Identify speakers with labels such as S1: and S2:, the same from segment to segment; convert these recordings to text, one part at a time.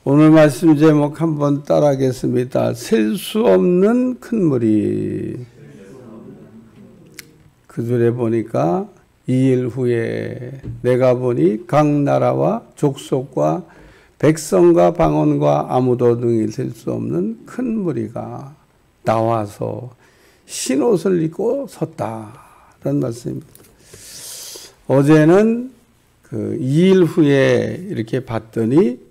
S1: 오늘 말씀 제목 한번 따라하겠습니다. 셀 수 없는 큰 무리. 그 줄에 보니까 2일 후에 내가 보니 각 나라와 족속과 백성과 방언과 아무도 능히 셀 수 없는 큰 무리가 나와서 흰옷을 입고 섰다라는 말씀입니다. 어제는 그 2일 후에 이렇게 봤더니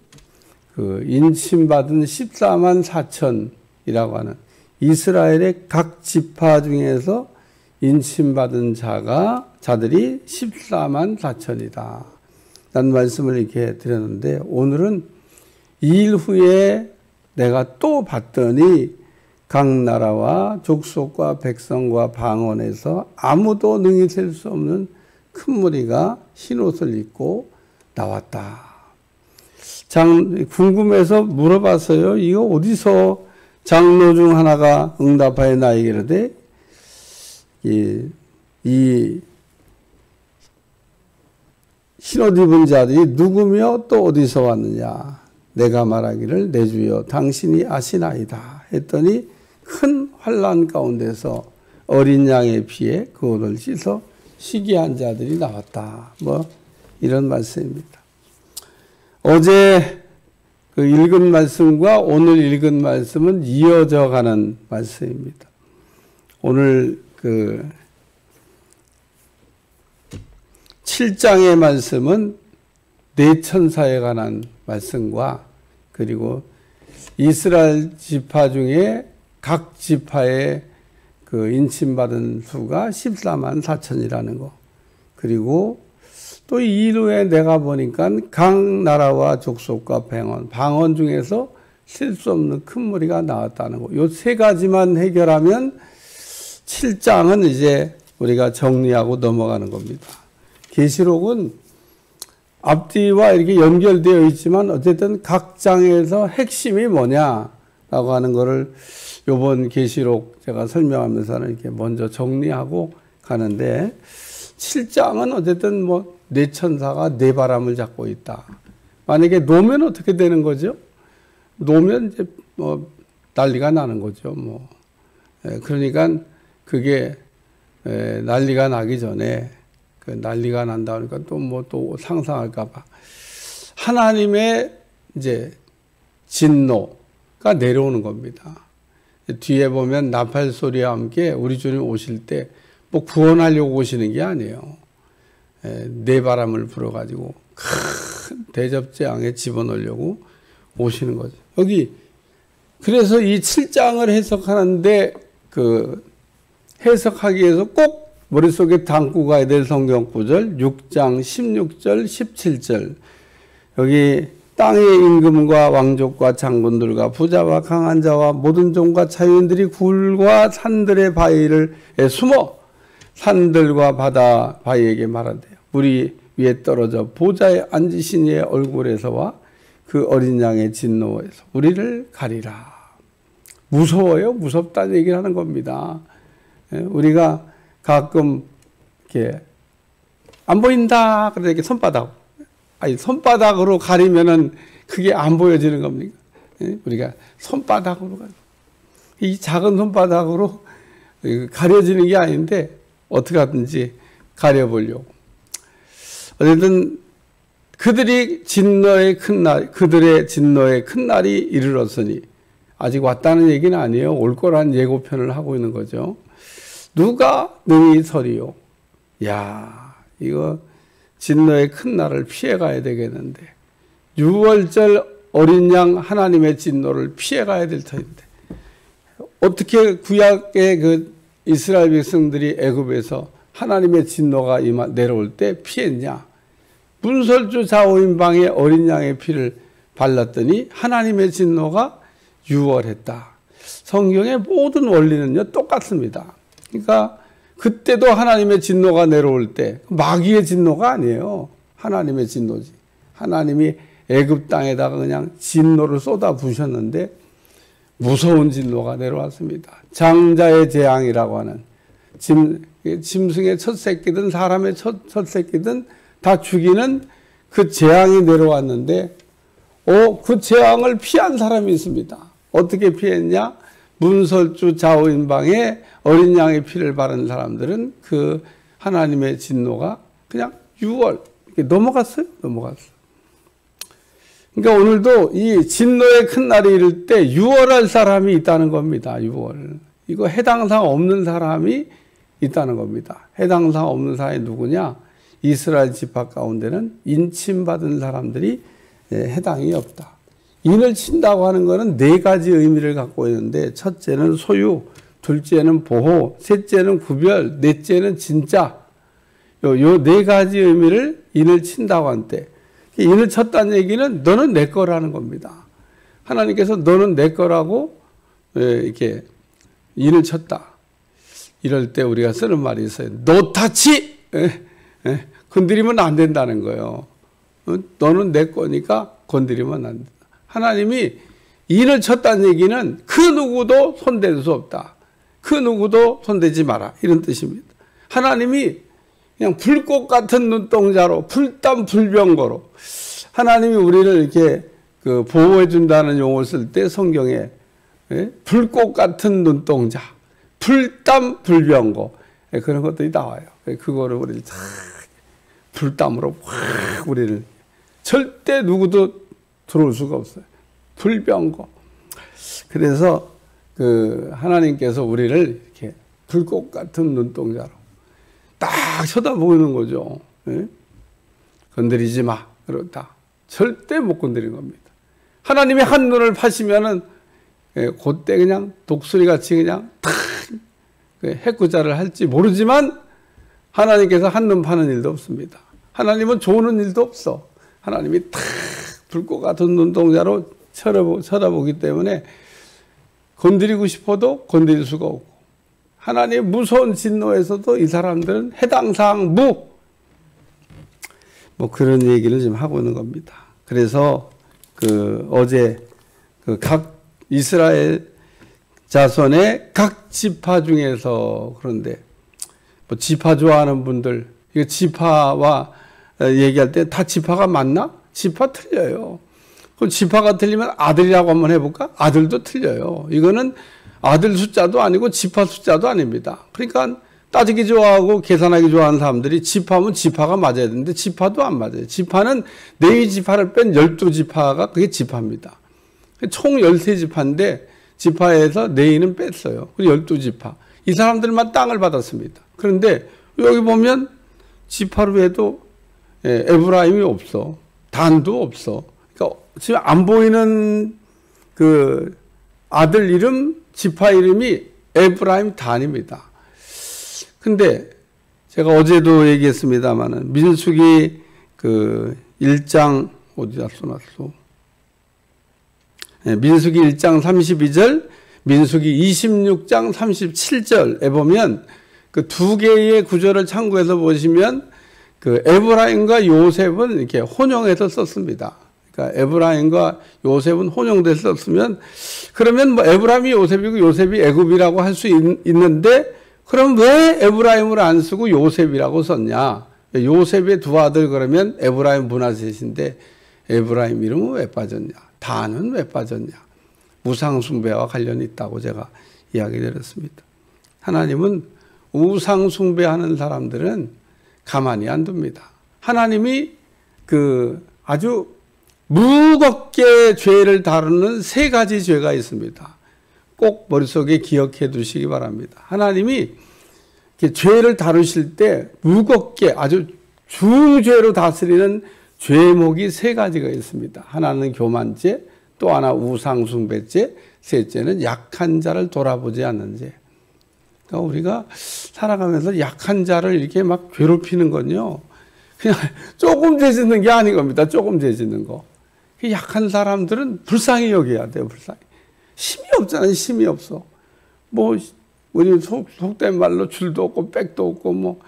S1: 그 인침받은 14만 4천이라고 하는 이스라엘의 각 지파 중에서 인침받은 자들이 14만 4천이다 라는 말씀을 이렇게 드렸는데, 오늘은 2일 후에 내가 또 봤더니 각 나라와 족속과 백성과 방언에서 아무도 능히 셀 수 없는 큰 무리가 흰옷을 입고 나왔다. 궁금해서 물어봤어요. 이거 어디서? 장로 중 하나가 응답하여 나에게 이르되 이 흰옷 입은 자들이 누구며 또 어디서 왔느냐? 내가 말하기를 내 주여 당신이 아시나이다 했더니 큰 환난 가운데서 어린 양의 피에 그 옷을 씻어 시기한 자들이 나왔다. 이런 말씀입니다. 어제 그 읽은 말씀과 오늘 읽은 말씀은 이어져 가는 말씀입니다. 오늘 그 7장의 말씀은 네 천사에 관한 말씀과 그리고 이스라엘 지파 중에 각 지파의 그 인침받은 수가 14만 4천이라는 거, 그리고 또 2일 후에 내가 보니까 각 나라와 족속과 방언 중에서 셀 수 없는 큰 무리가 나왔다는 거. 요 세 가지만 해결하면 7장은 이제 우리가 정리하고 넘어가는 겁니다. 계시록은 앞뒤와 이렇게 연결되어 있지만 어쨌든 각 장에서 핵심이 뭐냐라고 하는 거를 요번 계시록 제가 설명하면서는 이렇게 먼저 정리하고 가는데, 7장은 어쨌든 네 천사가 네 바람을 잡고 있다. 만약에 놓으면 어떻게 되는 거죠? 놓으면 이제 난리가 나는 거죠. 그러니까 그게 난리가 나기 전에 그 난리가 난다 그러니까 또 상상할까봐 하나님의 이제 진노가 내려오는 겁니다. 뒤에 보면 나팔 소리와 함께 우리 주님 오실 때 구원하려고 오시는 게 아니에요. 네 바람을 불어가지고 큰 대접재앙에 집어넣으려고 오시는 거죠. 여기 그래서 이 7장을 해석하는데 그 해석하기 위해서 꼭 머릿속에 담고 가야 될 성경 구절 6장 16절 17절, 여기 땅의 임금과 왕족과 장군들과 부자와 강한 자와 모든 종과 자유인들이 굴과 산들의 바위를 숨어 산들과 바다 바위에게 말하대요. 우리 위에 떨어져 보좌에 앉으신 이의 얼굴에서와 그 어린 양의 진노에서 우리를 가리라. 무서워요? 무섭다는 얘기를 하는 겁니다. 우리가 가끔 이렇게 안 보인다 그래서 이렇게 손바닥으로 가리면은 그게 안 보여지는 겁니까? 우리가 손바닥으로 이 작은 손바닥으로 가려지는 게 아닌데 어떻게 하든지 가려보려고. 어쨌든 그들의 진노의 큰 날이 이르렀으니, 아직 왔다는 얘기는 아니에요. 올 거란 예고편을 하고 있는 거죠. 누가 능히 서리요? 야, 이거 진노의 큰 날을 피해가야 되겠는데, 6월절 어린 양 하나님의 진노를 피해가야 될 터인데, 어떻게 구약의 그 이스라엘 백성들이 애굽에서 하나님의 진노가 내려올 때 피했냐? 문설주 좌우인방에 어린 양의 피를 발랐더니 하나님의 진노가 유월했다. 성경의 모든 원리는요 똑같습니다. 그러니까 그때도 하나님의 진노가 내려올 때 마귀의 진노가 아니에요. 하나님의 진노지. 하나님이 애굽 땅에다가 그냥 진노를 쏟아 부으셨는데 무서운 진노가 내려왔습니다. 장자의 재앙이라고 하는 짐승의 첫 새끼든 사람의 첫 새끼든 다 죽이는 그 재앙이 내려왔는데 그 재앙을 피한 사람이 있습니다. 어떻게 피했냐? 문설주 좌우인방에 어린 양의 피를 바른 사람들은 그 하나님의 진노가 그냥 6월 이렇게 넘어갔어요. 그러니까 오늘도 이 진노의 큰 날이 이를 때 6월할 사람이 있다는 겁니다. 6월. 이거 해당사항 없는 사람이 있다는 겁니다. 해당사항 없는 사람이 누구냐? 이스라엘 지파 가운데는 인침받은 사람들이 해당이 없다. 인을 친다고 하는 것은 네 가지 의미를 갖고 있는데, 첫째는 소유, 둘째는 보호, 셋째는 구별, 넷째는 진짜. 요 네 가지 의미를 인을 친다고 한때, 인을 쳤다는 얘기는 너는 내 거라는 겁니다. 하나님께서 너는 내 거라고 이렇게 인을 쳤다. 이럴 때 우리가 쓰는 말이 있어요. No touch! 건드리면 안 된다는 거예요. 너는 내 거니까 건드리면 안 된다. 하나님이 인을 쳤다는 얘기는 그 누구도 손댈 수 없다. 그 누구도 손대지 마라. 이런 뜻입니다. 하나님이 그냥 불꽃 같은 눈동자로, 불땀 불병거로, 하나님이 우리를 이렇게 보호해 준다는 용어를 쓸 때 성경에 불꽃 같은 눈동자, 불땀 불병거, 그런 것들이 나와요. 그거를 우리를 다 불땀으로 확 우리를 절대 누구도 들어올 수가 없어요. 불병거. 그래서 하나님께서 우리를 이렇게 불꽃 같은 눈동자로 딱 쳐다보는 거죠. 건드리지 마. 그렇다. 절대 못 건드리는 겁니다. 하나님이 한눈을 파시면은 그때 그냥 독수리 같이 그냥 탁 해꾸자를 할지 모르지만 하나님께서 한눈 파는 일도 없습니다. 하나님은 조는 일도 없어. 하나님이 탁 불꽃 같은 눈동자로 쳐다보기 때문에 건드리고 싶어도 건드릴 수가 없고, 하나님의 무서운 진노에서도 이 사람들은 해당사항 뭐 그런 얘기를 지금 하고 있는 겁니다. 그래서 어제 각 이스라엘 자손의 각 지파 중에서, 그런데 뭐 지파 좋아하는 분들, 이거 지파와 얘기할 때 다 지파가 맞나? 지파 틀려요. 그럼 지파가 틀리면 아들이라고 한번 해볼까? 아들도 틀려요. 이거는 아들 숫자도 아니고 지파 숫자도 아닙니다. 그러니까 따지기 좋아하고 계산하기 좋아하는 사람들이 지파면 지파가 맞아야 되는데 지파도 안 맞아요. 지파는 레위 지파를 뺀 12지파가 그게 지파입니다. 총 13지파인데 지파에서 레위는 뺐어요. 그리고 12지파. 이 사람들만 땅을 받았습니다. 그런데 여기 보면 지파로 해도 에브라임이 없어. 단도 없어. 그러니까 지금 안 보이는 그 아들 이름, 지파 이름이 에브라임 단입니다. 근데 제가 어제도 얘기했습니다만은 민수기 1장 어디다 써놨어? 민수기 1장 32절, 민수기 26장 37절에 보면 그 두 개의 구절을 참고해서 보시면 에브라임과 요셉은 이렇게 혼용해서 썼습니다. 그러니까 에브라임과 요셉은 혼용돼서 썼으면, 그러면 뭐 에브라임이 요셉이고 요셉이 애굽이라고 할 수 있는데, 그럼 왜 에브라임을 안 쓰고 요셉이라고 썼냐? 요셉의 두 아들 그러면 에브라임 문하셋인데 에브라임 이름은 왜 빠졌냐? 단은 왜 빠졌냐? 우상숭배와 관련이 있다고 제가 이야기 드렸습니다. 하나님은 우상숭배하는 사람들은 가만히 안 둡니다. 하나님이 아주 무겁게 죄를 다루는 세 가지 죄가 있습니다. 꼭 머릿속에 기억해 두시기 바랍니다. 하나님이 죄를 다루실 때 무겁게 아주 중죄로 다스리는 죄목이 세 가지가 있습니다. 하나는 교만죄, 또 하나 우상숭배죄, 셋째는 약한 자를 돌아보지 않는 죄. 그러니까 우리가 살아가면서 약한 자를 이렇게 막 괴롭히는 건요, 그냥 조금 죄 짓는 게 아닌 겁니다. 조금 죄 짓는 거. 약한 사람들은 불쌍히 여겨야 돼요. 불쌍히. 힘이 없잖아요. 힘이 없어. 뭐 우리 속된 말로 줄도 없고 백도 없고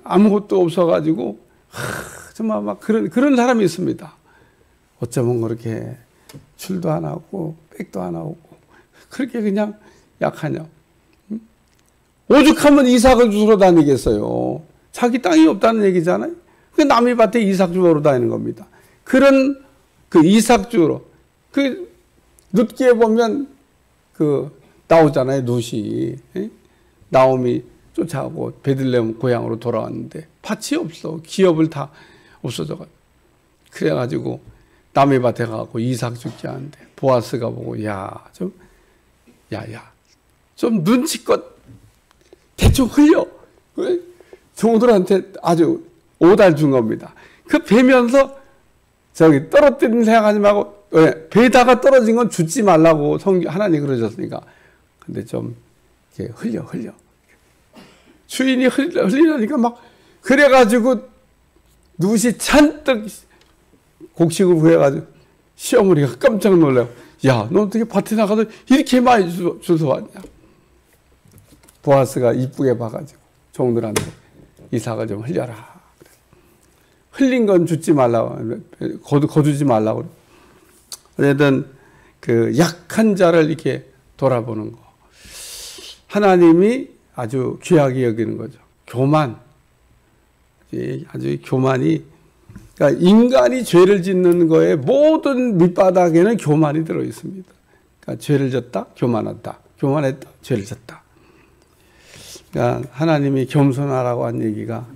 S1: 아무것도 없어가지고 정말 막 그런 사람이 있습니다. 어쩌면 그렇게 줄도 하나 없고 백도 하나 없고 그렇게 그냥 약하냐. 오죽하면 이삭을 주러 다니겠어요. 자기 땅이 없다는 얘기잖아요. 남의 밭에 이삭 주러 다니는 겁니다. 그런 그 이삭 주로 그 룻기에 보면 그 나오잖아요. 룻이 나옴이 쫓아가고 베들레헴 고향으로 돌아왔는데 밭이 없어. 기업을 다 없어져가지고 그래가지고 남의 밭에 가고 이삭 죽지 않는데 보아스가 보고 좀 눈치껏 대충 흘려. 종들한테 아주 오달 준 겁니다. 그 베면서 저기 떨어뜨리는 생각하지 말고 배에다가 떨어진 건 줍지 말라고 하나님 그러셨으니까. 근데 좀 이렇게 흘려. 주인이 흘리니까 막 그래가지고 룻이 잔뜩 곡식을 구해가지고 시어머니가 깜짝 놀래고 야, 너 어떻게 밭에 나가서 이렇게 많이 주워 왔냐. 보아스가 이쁘게 봐가지고 종들한테 이삭을 좀 흘려라. 흘린 건 줍지 말라고, 거두지 말라고. 어쨌든 그 약한 자를 이렇게 돌아보는 거. 하나님이 아주 귀하게 여기는 거죠. 교만. 아주 교만이, 그러니까 인간이 죄를 짓는 거에 모든 밑바닥에는 교만이 들어 있습니다. 그러니까 죄를 졌다, 교만했다. 교만했다, 죄를 졌다. 그러니까 하나님이 겸손하라고 한 얘기가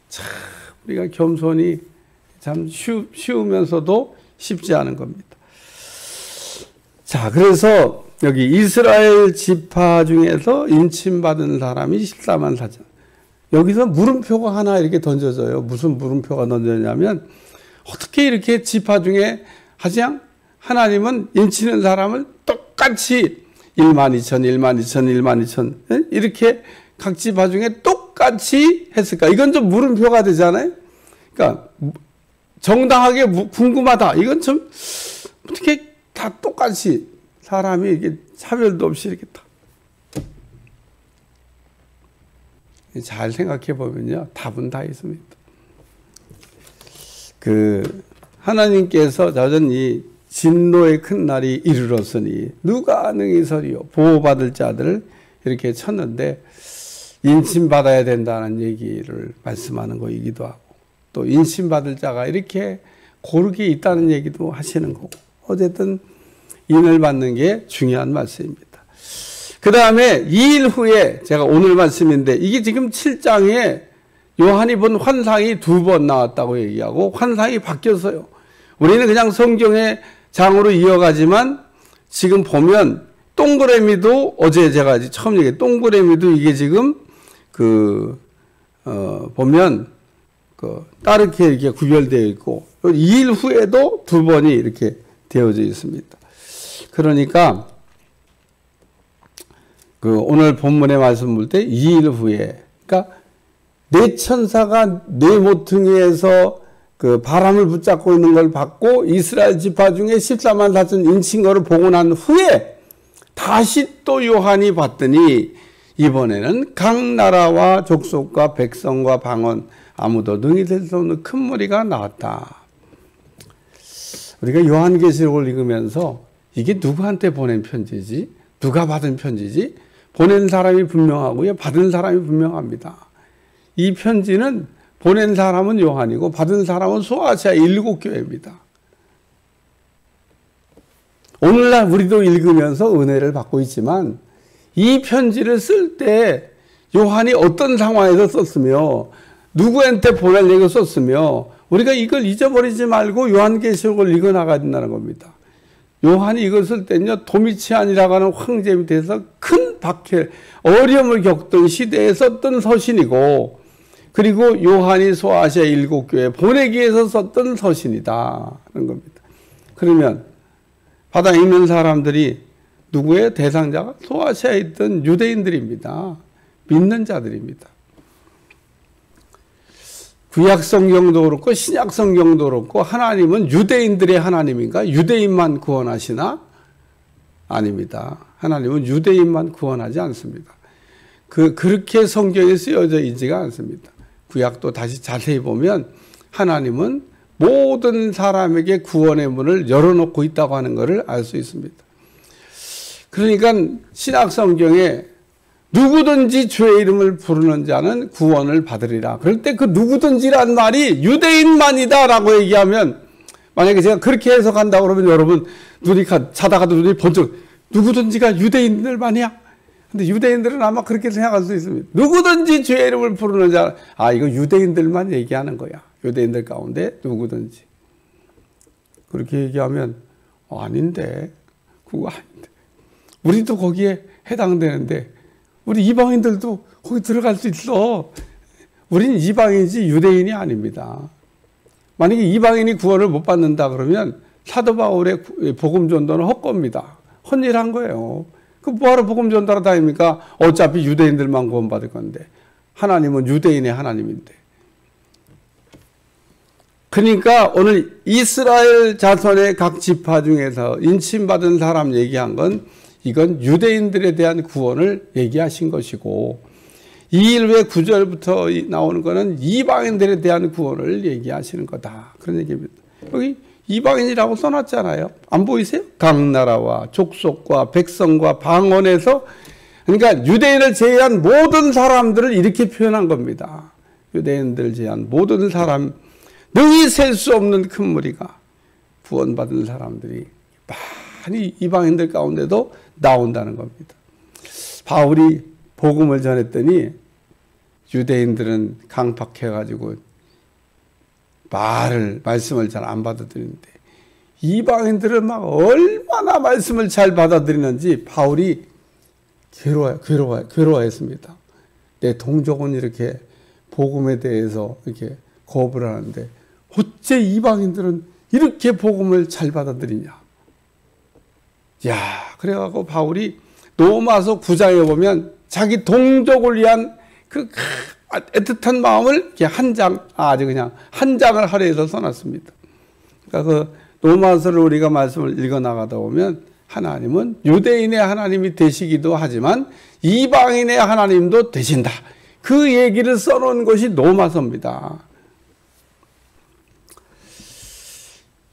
S1: 참 우리가 겸손이 참 쉬우면서도 쉽지 않은 겁니다. 자, 그래서 여기 이스라엘 지파 중에서 인침받은 사람이 14만 4천. 여기서 물음표가 하나 이렇게 던져져요. 무슨 물음표가 던져졌냐면 어떻게 이렇게 지파 중에 하지양 하나님은 인치는 사람을 똑같이 1만 2천, 1만 2천, 1만 2천 이렇게 각 지파 중에 똑같이 했을까? 이건 좀 물음표가 되잖아요. 그러니까 정당하게 궁금하다. 이건 좀 어떻게 다 똑같이 사람이 이렇게 차별도 없이 이렇게 다. 잘 생각해 보면요, 답은 다 있습니다. 그 하나님께서 여전히 진노의 큰 날이 이르렀으니 누가 능히 서리요 보호받을 자들을 이렇게 쳤는데 인침받아야 된다는 얘기를 말씀하는 거이기도 하고 또 인침받을 자가 이렇게 고르게 있다는 얘기도 하시는 거고 어쨌든 인을 받는 게 중요한 말씀입니다. 그 다음에 2일 후에 제가 오늘 말씀인데 이게 지금 7장에 요한이 본 환상이 2번 나왔다고 얘기하고 환상이 바뀌었어요. 우리는 그냥 성경의 장으로 이어가지만 지금 보면 동그라미도 어제 제가 처음 얘기했 동그라미도 이게 지금 보면 따르게 이렇게 구별되어 있고 2일 후에도 2번이 이렇게 되어져 있습니다. 그러니까 오늘 본문의 말씀 볼 때 2일 후에 그러니까 네 천사가 네 모퉁이에서 그 바람을 붙잡고 있는 걸 받고 이스라엘 지파 중에 14만 4천 인친 거를 보고 난 후에 다시 또 요한이 봤더니 이번에는 각 나라와 족속과 백성과 방언 아무도 능히 될 수 없는 큰 무리가 나왔다. 우리가 요한계시록을 읽으면서 이게 누구한테 보낸 편지지? 누가 받은 편지지? 보낸 사람이 분명하고요. 받은 사람이 분명합니다. 이 편지는 보낸 사람은 요한이고 받은 사람은 소아시아 7교회입니다. 오늘날 우리도 읽으면서 은혜를 받고 있지만 이 편지를 쓸 때 요한이 어떤 상황에서 썼으며 누구한테 보낼 얘기를 썼으며 우리가 이걸 잊어버리지 말고 요한계시록을 읽어나가야 된다는 겁니다. 요한이 이걸 쓸 때는요, 도미치안이라고 하는 황제 밑에서 큰 박해, 어려움을 겪던 시대에 썼던 서신이고, 그리고 요한이 소아시아 7교회 보내기 위해서 썼던 서신이다는 겁니다. 그러면 바다 읽는 사람들이 누구의 대상자가 소아시아에 있던 유대인들입니다. 믿는 자들입니다. 구약 성경도 그렇고 신약 성경도 그렇고 하나님은 유대인들의 하나님인가? 유대인만 구원하시나? 아닙니다. 하나님은 유대인만 구원하지 않습니다. 그렇게 성경에 쓰여져 있지가 않습니다. 구약도 다시 자세히 보면 하나님은 모든 사람에게 구원의 문을 열어놓고 있다고 하는 것을 알 수 있습니다. 그러니까 신약 성경에 누구든지 주의 이름을 부르는 자는 구원을 받으리라. 그럴 때 그 누구든지란 말이 유대인만이다라고 얘기하면 만약에 제가 그렇게 해석한다고 그러면 여러분 자다가도 눈이 번쩍, 누구든지가 유대인들만이야. 근데 유대인들은 아마 그렇게 생각할 수 있습니다. 누구든지 주의 이름을 부르는 자, 이거 유대인들만 얘기하는 거야. 유대인들 가운데 누구든지. 그렇게 얘기하면 아닌데, 그거 아닌데. 우리도 거기에 해당되는데 우리 이방인들도 거기 들어갈 수 있어. 우린 이방인이지 유대인이 아닙니다. 만약에 이방인이 구원을 못 받는다 그러면 사도 바울의 복음 전도는 헛겁니다. 헛일한 거예요. 그 뭐하러 복음 전도하러 다닙니까? 어차피 유대인들만 구원받을 건데. 하나님은 유대인의 하나님인데. 그러니까 오늘 이스라엘 자손의 각 지파 중에서 인침받은 사람 얘기한 건 이건 유대인들에 대한 구원을 얘기하신 것이고, 2일 9절부터 나오는 거는 이방인들에 대한 구원을 얘기하시는 거다. 그런 얘기입니다. 여기 이방인이라고 써놨잖아요. 안 보이세요? 각 나라와 족속과 백성과 방언에서, 그러니까 유대인을 제외한 모든 사람들을 이렇게 표현한 겁니다. 유대인들을 제외한 모든 사람, 능히 셀 수 없는 큰 무리가 구원받은 사람들이 많이 이방인들 가운데도 나온다는 겁니다. 바울이 복음을 전했더니 유대인들은 강팍해가지고 말씀을 잘 안 받아들이는데, 이방인들은 막 얼마나 말씀을 잘 받아들이는지 바울이 괴로워했습니다. 내 동족은 이렇게 복음에 대해서 이렇게 거부를 하는데 어째 이방인들은 이렇게 복음을 잘 받아들이냐. 그래갖고 바울이 로마서 9장에 보면 자기 동족을 위한 그 애틋한 마음을 이렇게 아주 그냥 한 장을 할애해서 써놨습니다. 그러니까 그 로마서를 우리가 말씀을 읽어 나가다 보면 하나님은 유대인의 하나님이 되시기도 하지만 이방인의 하나님도 되신다. 그 얘기를 써놓은 것이 로마서입니다.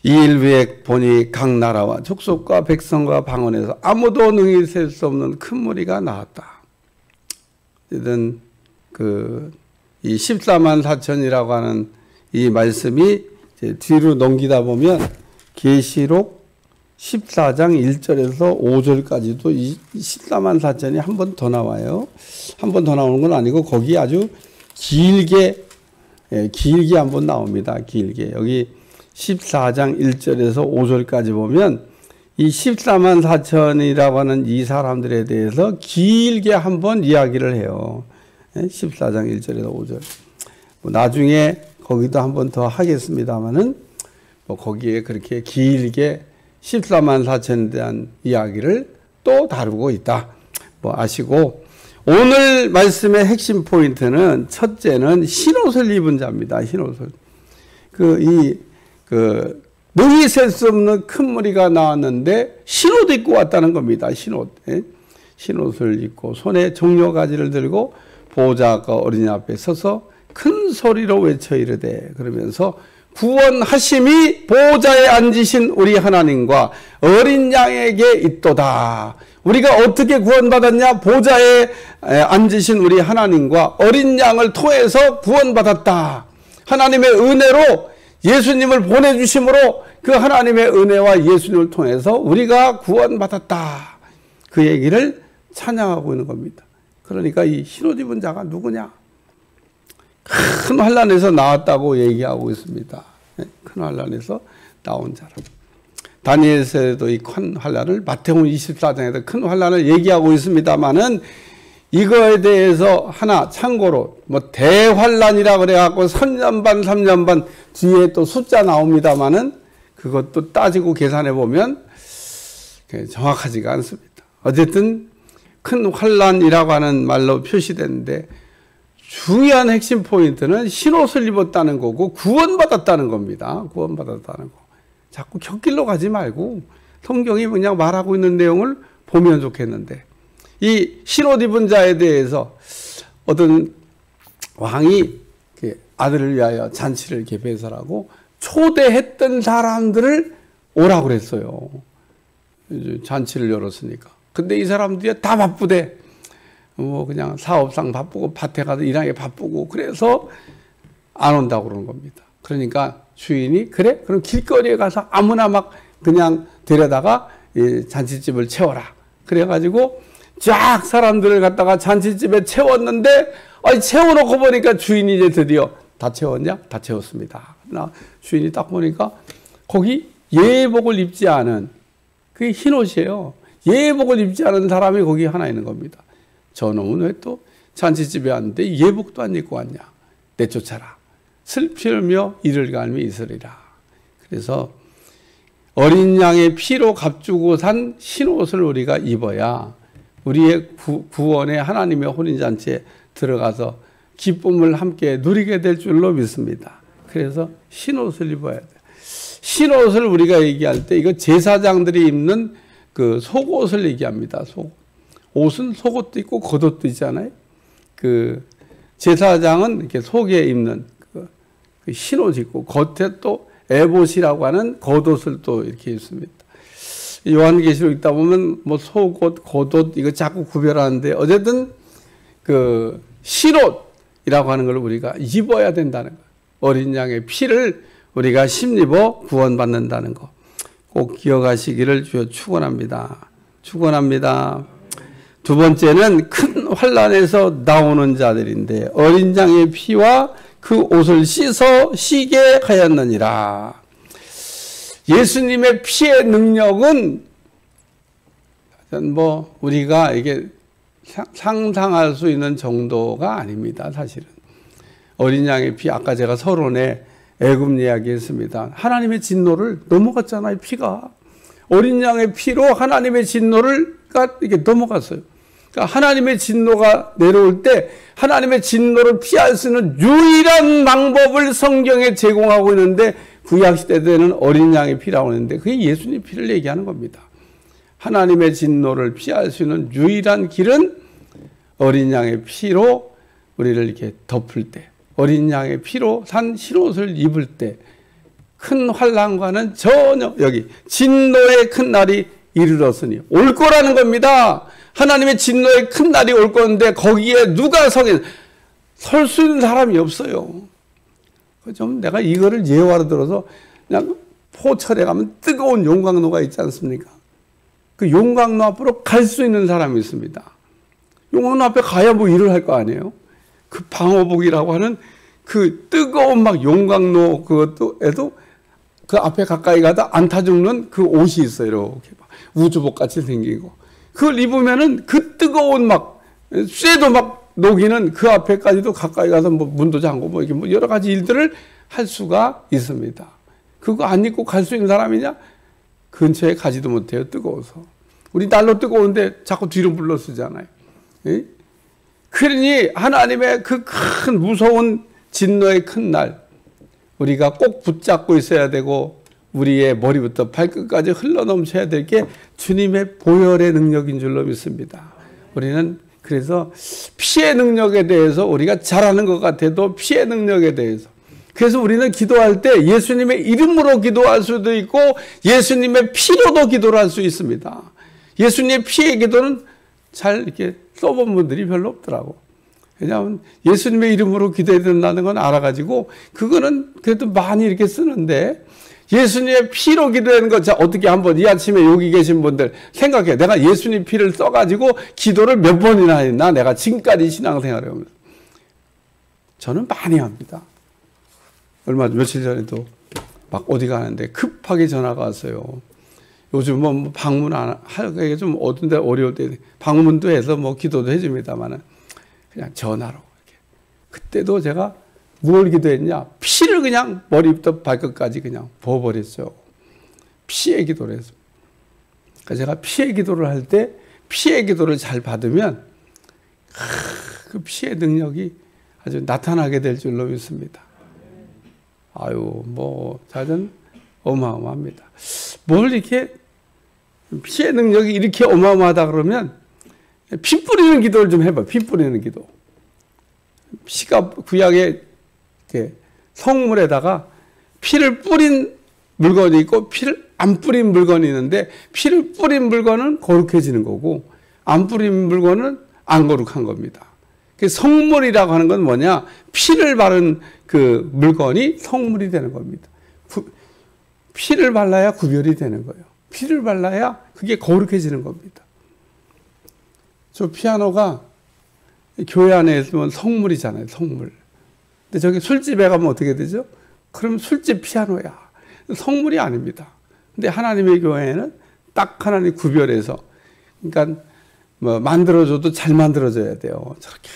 S1: 2일 후에 보니 각 나라와 족속과 백성과 방언에서 아무도 능히 셀 수 없는 큰 무리가 나왔다. 어쨌든 이 14만 4천이라고 하는 이 말씀이 이제 뒤로 넘기다 보면 계시록 14장 1절에서 5절까지도 이 14만 4천이 한 번 더 나와요. 한 번 더 나오는 건 아니고 거기 아주 길게 한 번 나옵니다. 길게. 여기 14장 1절에서 5절까지 보면 이 14만 4천이라고 하는 이 사람들에 대해서 길게 한번 이야기를 해요. 14장 1절에서 5절. 나중에 거기도 한번 더 하겠습니다만은 거기에 그렇게 길게 14만 4천에 대한 이야기를 또 다루고 있다. 아시고, 오늘 말씀의 핵심 포인트는 첫째는 흰옷을 입은 자입니다. 흰옷을. 능히 셀 수 없는 큰 무리가 나왔는데 흰옷 입고 왔다는 겁니다. 흰옷을 입고 손에 종려가지를 들고 보좌과 어린이 앞에 서서 큰 소리로 외쳐 이르되, 그러면서 구원하심이 보좌에 앉으신 우리 하나님과 어린 양에게 있도다. 우리가 어떻게 구원받았냐? 보좌에 앉으신 우리 하나님과 어린 양을 통해서 구원받았다. 하나님의 은혜로 예수님을 보내주심으로 그 하나님의 은혜와 예수님을 통해서 우리가 구원받았다. 그 얘기를 찬양하고 있는 겁니다. 그러니까 이 흰옷 입은 자가 누구냐? 큰 환난에서 나왔다고 얘기하고 있습니다. 큰 환난에서 나온 자라. 다니엘서에도 이 큰 환난을, 마태복음 24장에도 큰 환난을 얘기하고 있습니다만은 이거에 대해서 하나 참고로 대환란이라 그래갖고 3년 반 뒤에 또 숫자 나옵니다만은 그것도 따지고 계산해 보면 정확하지가 않습니다. 어쨌든 큰 환란이라고 하는 말로 표시되는데 중요한 핵심 포인트는 흰옷을 입었다는 거고 구원받았다는 겁니다. 구원받았다는 거. 자꾸 곁길로 가지 말고 성경이 그냥 말하고 있는 내용을 보면 좋겠는데, 이 흰옷 입은 자에 대해서 어떤 왕이 아들을 위하여 잔치를 이렇게 배설하고 초대했던 사람들을 오라고 그랬어요. 잔치를 열었으니까. 근데 이 사람들이 다 바쁘대. 그냥 사업상 바쁘고 밭에 가서 일하기 바쁘고 그래서 안 온다고 그러는 겁니다. 그러니까 주인이 그래? 그럼 길거리에 가서 아무나 막 그냥 데려다가 이 잔치집을 채워라. 그래가지고 쫙 사람들을 갖다가 잔치집에 채웠는데 채워놓고 보니까 주인이 이제 드디어 다 채웠냐? 다 채웠습니다. 나 주인이 딱 보니까 거기 예복을 입지 않은 그게 흰 옷이에요. 예복을 입지 않은 사람이 거기 하나 있는 겁니다. 저놈은 왜 또 잔치집에 왔는데 예복도 안 입고 왔냐? 내쫓아라. 슬피 울며 이를 갈미 있으리라. 그래서 어린 양의 피로 값주고 산 흰옷을 우리가 입어야 우리의 구원의 하나님의 혼인잔치에 들어가서 기쁨을 함께 누리게 될 줄로 믿습니다. 그래서 흰옷을 입어야 돼요. 흰옷을 우리가 얘기할 때 이거 제사장들이 입는 그 속옷을 얘기합니다. 속옷. 옷은 속옷도 있고 겉옷도 있잖아요. 그 제사장은 이렇게 속에 입는 그 흰옷이 있고 겉에 또 에봇이라고 하는 겉옷을 또 이렇게 입습니다. 요한계시록 읽다 보면 뭐 속옷, 겉옷 이거 자꾸 구별하는데 어쨌든 그 흰옷이라고 하는 걸 우리가 입어야 된다는 거예요. 어린 양의 피를 우리가 힘입어 구원받는다는 거 꼭 기억하시기를 주여 축원합니다. 축원합니다. 두 번째는 큰 환난에서 나오는 자들인데 어린 양의 피와 그 옷을 씻어 쉬게 하였느니라. 예수님의 피의 능력은 뭐 우리가 이게 상상할 수 있는 정도가 아닙니다. 사실은 어린 양의 피, 아까 제가 서론에 애굽 이야기했습니다. 하나님의 진노를 넘어갔잖아요. 피가 어린 양의 피로 하나님의 진노를 이렇게 넘어갔어요. 그러니까 하나님의 진노가 내려올 때 하나님의 진노를 피할 수 있는 유일한 방법을 성경에 제공하고 있는데 구약시대 때는 어린 양의 피라고 하는데 그게 예수님 피를 얘기하는 겁니다. 하나님의 진노를 피할 수 있는 유일한 길은 어린 양의 피로 우리를 이렇게 덮을 때, 어린 양의 피로 산 흰옷을 입을 때 큰 환난과는 전혀 여기 진노의 큰 날이 이르렀으니 올 거라는 겁니다. 하나님의 진노의 큰 날이 올 건데 거기에 누가 설 수 있는 사람이 없어요. 좀 내가 이거를 예화로 들어서 그냥 포철에 가면 뜨거운 용광로가 있지 않습니까? 그 용광로 앞으로 갈 수 있는 사람이 있습니다. 용광로 앞에 가야 뭐 일을 할 거 아니에요? 그 방호복이라고 하는 그 뜨거운 막 용광로 그것도 그 앞에 가까이 가다 안 타 죽는 그 옷이 있어요. 이렇게 막 우주복 같이 생기고 그걸 입으면은 그 뜨거운 막 쇠도 막 녹이는 그 앞에까지도 가까이 가서 뭐 문도 잠고 뭐 이렇게 뭐 여러 가지 일들을 할 수가 있습니다. 그거 안 입고 갈 수 있는 사람이냐? 근처에 가지도 못해요. 뜨거워서. 우리 날로 뜨거운데 자꾸 뒤로 물러서잖아요. 그러니 하나님의 그 큰 무서운 진노의 큰 날 우리가 꼭 붙잡고 있어야 되고 우리의 머리부터 발끝까지 흘러넘쳐야 될 게 주님의 보혈의 능력인 줄로 믿습니다. 우리는 그래서 피의 능력에 대해서 우리가 잘하는 것 같아도 피의 능력에 대해서 그래서 우리는 기도할 때 예수님의 이름으로 기도할 수도 있고 예수님의 피로도 기도를 할 수 있습니다. 예수님의 피의 기도는 잘 이렇게 써본 분들이 별로 없더라고. 왜냐하면 예수님의 이름으로 기도해야 된다는 건 알아가지고 그거는 그래도 많이 이렇게 쓰는데 예수님의 피로 기도하는 거, 자, 어떻게 한번 이 아침에 여기 계신 분들 생각해. 내가 예수님 피를 써가지고 기도를 몇 번이나 했나? 내가 지금까지 신앙생활을 하면서. 저는 많이 합니다. 며칠 전에도 막 어디 가는데 급하게 전화가 왔어요. 요즘 뭐 방문 안 하기가 좀 어두운데 어려울 때 방문도 해서 뭐 기도도 해줍니다만은 그냥 전화로 이렇게. 그때도 제가 뭘 기도했냐? 피를 그냥 머리부터 발끝까지 그냥 부어버렸죠. 피의 기도를 했습니다. 그러니까 제가 피의 기도를 할 때 피의 기도를 잘 받으면 그 피의 능력이 아주 나타나게 될 줄로 믿습니다. 아유, 뭐, 자전 어마어마합니다. 뭘 이렇게 피의 능력이 이렇게 어마어마하다 그러면 피 뿌리는 기도를 좀 해봐. 피 뿌리는 기도. 피가 구약에 이렇게 성물에다가 피를 뿌린 물건이 있고 피를 안 뿌린 물건이 있는데 피를 뿌린 물건은 거룩해지는 거고 안 뿌린 물건은 안 거룩한 겁니다. 그 성물이라고 하는 건 뭐냐? 피를 바른 그 물건이 성물이 되는 겁니다. 피를 발라야 구별이 되는 거예요. 피를 발라야 그게 거룩해지는 겁니다. 저 피아노가 교회 안에 있으면 성물이잖아요. 성물. 근데 저기 술집에 가면 어떻게 되죠? 그럼 술집 피아노야. 성물이 아닙니다. 근데 하나님의 교회에는 딱 하나님 구별해서, 그러니까 뭐 만들어줘도 잘 만들어져야 돼요. 저렇게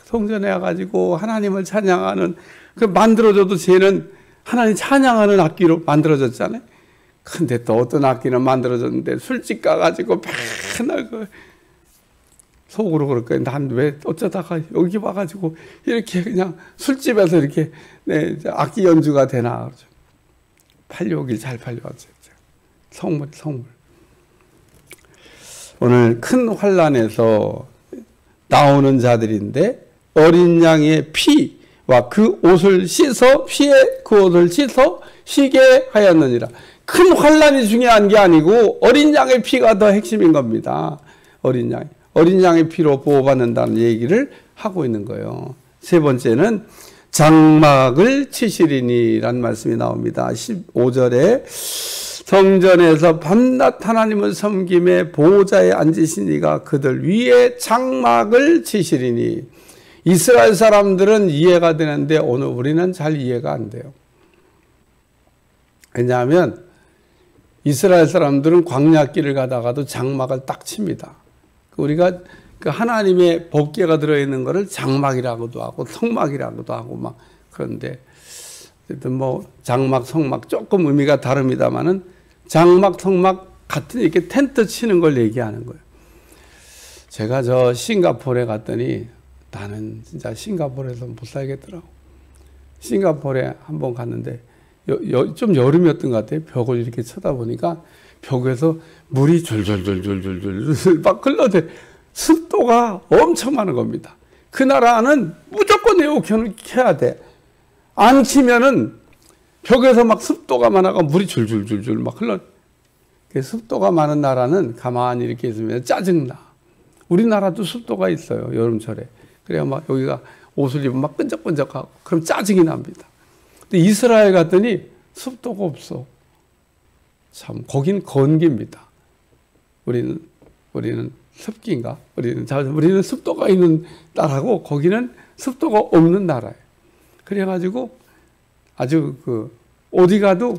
S1: 성전에 와가지고 하나님을 찬양하는, 그 만들어줘도 쟤는 하나님 찬양하는 악기로 만들어졌잖아요. 근데 또 어떤 악기는 만들어졌는데 술집 가가지고 맨날 그 속으로 그럴 거예요. 난 왜 어쩌다가 여기 와가지고 이렇게 그냥 술집에서 이렇게 네, 악기 연주가 되나. 그러죠. 팔려오길 잘 팔려왔어요. 성물. 오늘 큰 환난에서 나오는 자들인데 어린 양의 피와 그 옷을 씻어 피에 그 옷을 씻어 쉬게 하였느니라. 큰 환난이 중요한 게 아니고 어린 양의 피가 더 핵심인 겁니다. 어린 양의 피로 보호받는다는 얘기를 하고 있는 거예요. 세 번째는 장막을 치시리니라는 말씀이 나옵니다. 15절에 성전에서 밤낮 하나님을 섬김에 보호자에 앉으신 이가 그들 위에 장막을 치시리니. 이스라엘 사람들은 이해가 되는데 오늘 우리는 잘 이해가 안 돼요. 왜냐하면 이스라엘 사람들은 광야길을 가다가도 장막을 딱 칩니다. 우리가 그 하나님의 법궤가 들어있는 것을 장막이라고도 하고 성막이라고도 하고 막 그런데 어쨌든 뭐 장막, 성막 조금 의미가 다릅니다만은 장막, 성막 같은 이렇게 텐트 치는 걸 얘기하는 거예요. 제가 저 싱가포르에 갔더니 나는 진짜 싱가포르에서 못 살겠더라고. 싱가포르에 한번 갔는데 좀 여름이었던 것 같아요. 벽을 이렇게 쳐다보니까 벽에서 물이 졸졸졸졸졸졸 막 흘러대. 습도가 엄청 많은 겁니다. 그 나라는 무조건 에어컨을 켜야 돼. 안 키면은 벽에서 막 습도가 많아가 물이 줄줄줄줄 막 흘러. 습도가 많은 나라는 가만히 이렇게 있으면 짜증나. 우리나라도 습도가 있어요. 여름철에. 그래야 막 여기가 옷을 입으면 막 끈적끈적하고 그럼 짜증이 납니다. 근데 이스라엘 갔더니 습도가 없어. 참 거긴 건기입니다. 우리는 습기인가? 우리는 습도가 있는 나라고 거기는 습도가 없는 나라예요. 그래가지고 아주 어디 가도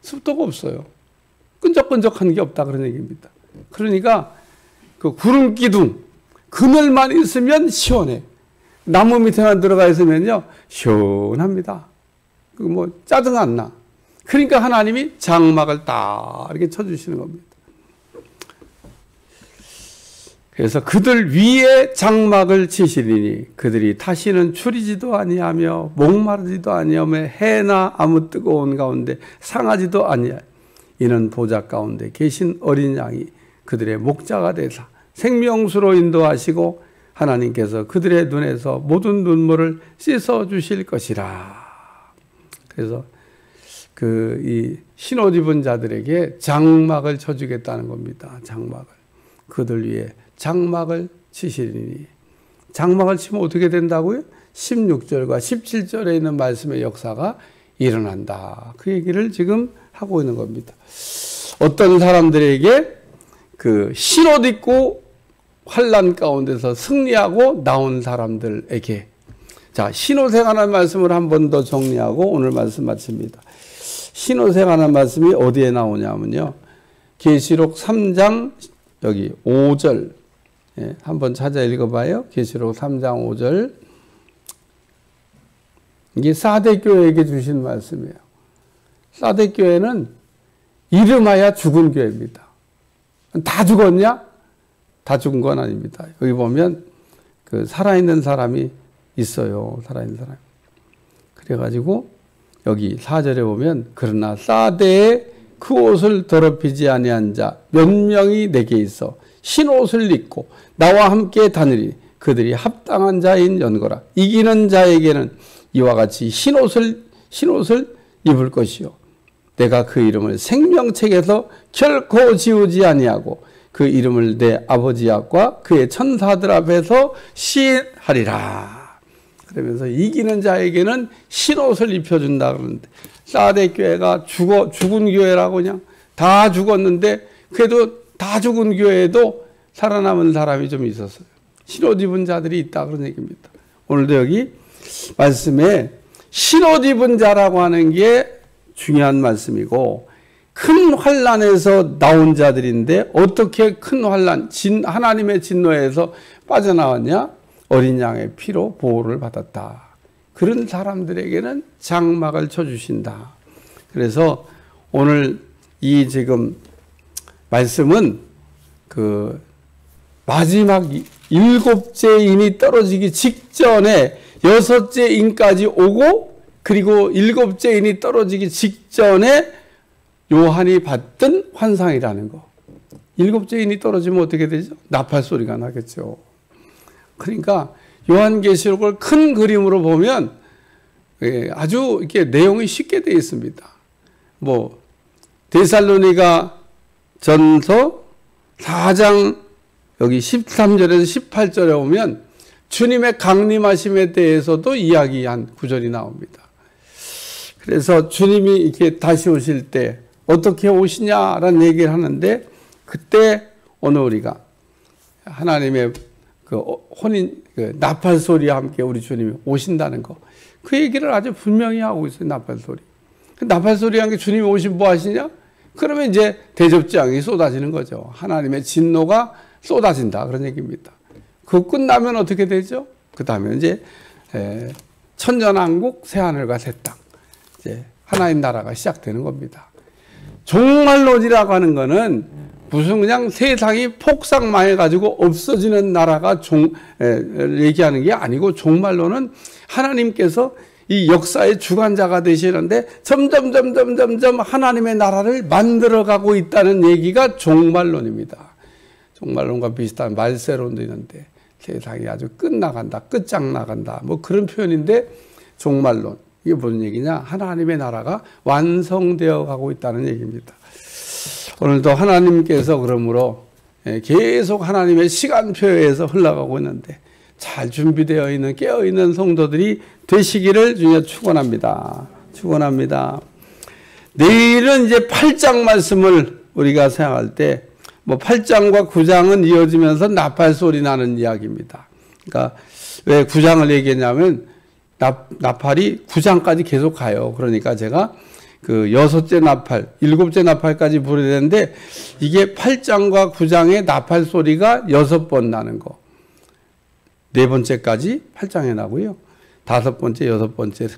S1: 습도가 없어요. 끈적끈적한 게 없다 그런 얘기입니다. 그러니까 그 구름 기둥 그늘만 있으면 시원해. 나무 밑에만 들어가 있으면요 시원합니다. 뭐 짜증 안 나. 그러니까 하나님이 장막을 딱 이렇게 쳐주시는 겁니다. 그래서 그들 위에 장막을 치시리니 그들이 다시는 추리지도 아니하며 목마르지도 아니하며 해나 아무 뜨거운 가운데 상하지도 아니하여 이는 보좌 가운데 계신 어린 양이 그들의 목자가 되사 생명수로 인도하시고 하나님께서 그들의 눈에서 모든 눈물을 씻어 주실 것이라. 그래서 이 신옷 입은 자들에게 장막을 쳐주겠다는 겁니다. 장막을. 그들 위에 장막을 치시리니. 장막을 치면 어떻게 된다고요? 16절과 17절에 있는 말씀의 역사가 일어난다. 그 얘기를 지금 하고 있는 겁니다. 어떤 사람들에게 그 신옷 입고 환난 가운데서 승리하고 나온 사람들에게. 자, 신옷에 관한 말씀을 한 번 더 정리하고 오늘 말씀 마칩니다. 신옷에 관한 말씀이 어디에 나오냐면요. 계시록 3장 여기 5절. 예, 한번 찾아 읽어봐요. 계시록 3장 5절. 이게 사대 교회에게 주신 말씀이에요. 사대 교회는 이름하여 죽은 교회입니다. 다 죽었냐? 다 죽은 건 아닙니다. 여기 보면 그 살아있는 사람이 있어요. 살아있는 사람. 그래가지고 여기 4절에 보면 그러나 사대에 그 옷을 더럽히지 아니한 자 몇 명이 내게 있어 흰옷을 입고 나와 함께 다니리. 그들이 합당한 자인 연거라. 이기는 자에게는 이와 같이 흰옷을 입을 것이요 내가 그 이름을 생명책에서 결코 지우지 아니하고 그 이름을 내 아버지 앞과 그의 천사들 앞에서 시인하리라. 그러면서 이기는 자에게는 흰옷을 입혀준다 그러는데, 사대 교회가 죽은 교회라고 그냥 다 죽었는데, 그래도 다 죽은 교회에도 살아남은 사람이 좀 있었어요. 흰옷 입은 자들이 있다 그런 얘기입니다. 오늘도 여기 말씀에 흰옷 입은 자라고 하는 게 중요한 말씀이고, 큰 환난에서 나온 자들인데 어떻게 큰 환난, 하나님의 진노에서 빠져나왔냐? 어린 양의 피로 보호를 받았다. 그런 사람들에게는 장막을 쳐주신다. 그래서 오늘 이 지금 말씀은 그 마지막 7째 인이 떨어지기 직전에 6째 인까지 오고, 그리고 7째 인이 떨어지기 직전에 요한이 봤던 환상이라는 거. 7째 인이 떨어지면 어떻게 되죠? 나팔 소리가 나겠죠. 그러니까 요한계시록을 큰 그림으로 보면 아주 이렇게 내용이 쉽게 되어 있습니다. 뭐 데살로니가 전서 4장 여기 13절에서 18절에 오면 주님의 강림하심에 대해서도 이야기한 구절이 나옵니다. 그래서 주님이 이렇게 다시 오실 때 어떻게 오시냐라는 얘기를 하는데, 그때 오늘 우리가 하나님의 그 혼인, 그 나팔 소리와 함께 우리 주님이 오신다는 거, 그 얘기를 아주 분명히 하고 있어요. 나팔 소리. 그 나팔 소리와 함께 주님이 오시면 뭐 하시냐? 그러면 이제 대접장이 쏟아지는 거죠. 하나님의 진노가 쏟아진다 그런 얘기입니다. 그거 끝나면 어떻게 되죠? 그 다음에 이제 천년왕국, 새하늘과 새 땅, 이제 하나님 나라가 시작되는 겁니다. 종말론이라고 하는 거는 무슨 그냥 세상이 폭삭망해가지고 없어지는 나라가 얘기하는 게 아니고, 종말론은 하나님께서 이 역사의 주관자가 되시는데 점점 하나님의 나라를 만들어가고 있다는 얘기가 종말론입니다. 종말론과 비슷한 말세론도 있는데 세상이 아주 끝나간다, 끝장나간다, 뭐 그런 표현인데, 종말론, 이게 무슨 얘기냐? 하나님의 나라가 완성되어 가고 있다는 얘기입니다. 오늘도 하나님께서 그러므로 계속 하나님의 시간표에서 흘러가고 있는데 잘 준비되어 있는, 깨어있는 성도들이 되시기를 주님 축원합니다. 축원합니다. 내일은 이제 8장 말씀을 우리가 생각할 때, 뭐 8장과 9장은 이어지면서 나팔 소리 나는 이야기입니다. 그러니까 왜 9장을 얘기했냐면 나팔이 9장까지 계속 가요. 그러니까 제가 그 6째 나팔, 7째 나팔까지 부르야 되는데, 이게 8장과 9장의 나팔 소리가 6번 나는 거. 4번째까지 8장에 나고요. 5번째, 6번째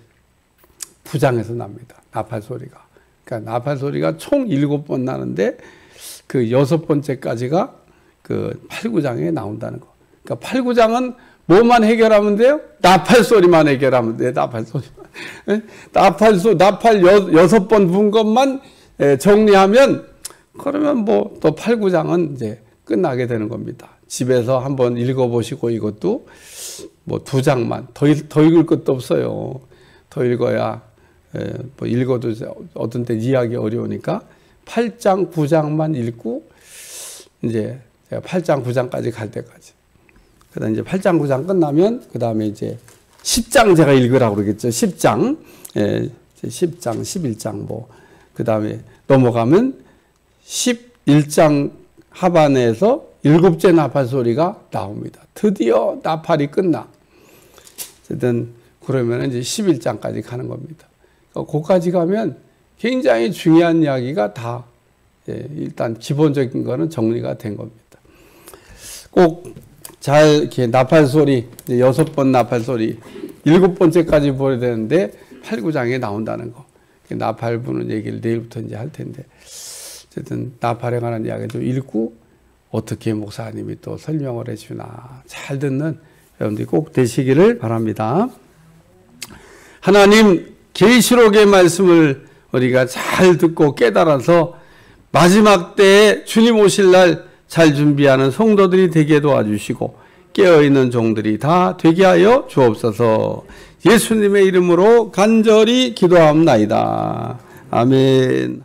S1: 9장에서 납니다. 나팔 소리가. 그러니까 나팔 소리가 총 7번 나는데 그 6번째까지가 그 8, 9장에 나온다는 거. 그러니까 8, 9장은 뭐만 해결하면 돼요? 나팔 소리만 해결하면 돼요. 나팔 소리만. 나팔 6번 분 것만 정리하면, 그러면 뭐 또 8, 9장은 이제 끝나게 되는 겁니다. 집에서 한번 읽어보시고, 이것도 뭐 2장만, 더 읽을 것도 없어요. 더 읽어야, 뭐 읽어도 어떤 때 이해하기 어려우니까 8장, 9장만 읽고, 이제 8장, 9장까지 갈 때까지. 그 다음에 이제 8장, 9장 끝나면, 그 다음에 이제 10장 제가 읽으라고 그러겠죠. 10장, 10장, 11장, 뭐, 그 다음에 넘어가면 11장 하반에서 7째 나팔 소리가 나옵니다. 드디어 나팔이 끝나. 어쨌든, 그러면 이제 11장까지 가는 겁니다. 거기까지 가면 굉장히 중요한 이야기가 다, 일단 기본적인 거는 정리가 된 겁니다. 꼭 잘 이렇게 나팔 소리, 6번 나팔 소리, 7번째까지 보여야 되는데 8, 9장에 나온다는 거. 나팔 부는 얘기를 내일부터 이제 할 텐데, 어쨌든 나팔에 관한 이야기 좀 읽고 어떻게 목사님이 또 설명을 해주나 잘 듣는 여러분들이 꼭 되시기를 바랍니다. 하나님 계시록의 말씀을 우리가 잘 듣고 깨달아서 마지막 때에 주님 오실 날 잘 준비하는 성도들이 되게 도와주시고 깨어있는 종들이 다 되게 하여 주옵소서. 예수님의 이름으로 간절히 기도하옵나이다. 아멘.